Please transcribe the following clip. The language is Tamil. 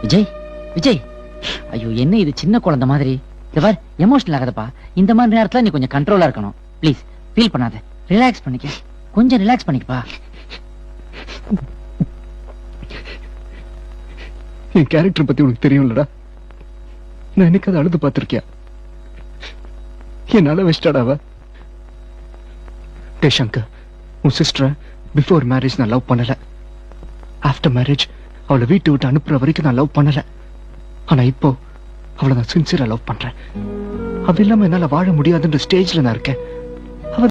விஜய் விஜய், ஐயோ என்ன இது சின்ன குழந்தை மாதிரி. இந்த பார், எமோஷனல் ஆகாதப்பா. இந்த மாதிரி நேரத்துல நீ கொஞ்சம் கண்ட்ரோலா இருக்கணும். ப்ளீஸ் ஃபீல் பண்ணாத, ரிலாக்ஸ் பண்ணிக்க, கொஞ்சம் ரிலாக்ஸ் பண்ணிக்கப்பா. என் கேரக்டர் பத்தி உனக்கு தெரியும்லடா. நான் எனக்கு அதை அழுது பார்த்திருக்கியா? என்னால வச்சிட்டாடாவ. டே சங்கர், உன் சிஸ்டரை பிஃபோர் மேரேஜ் நான் லவ் பண்ணல. ஆஃப்டர் மேரேஜ் அவளை வீட்டு விட்டு அனுப்புற வரைக்கும் நான் லவ் பண்ணல. ஆனா இப்போ அவளை நான் சின்சியரா லவ் பண்றேன். அவ இல்லாம என்னால வாழ முடியாதுன்ற ஸ்டேஜ்ல நான் இருக்கேன்.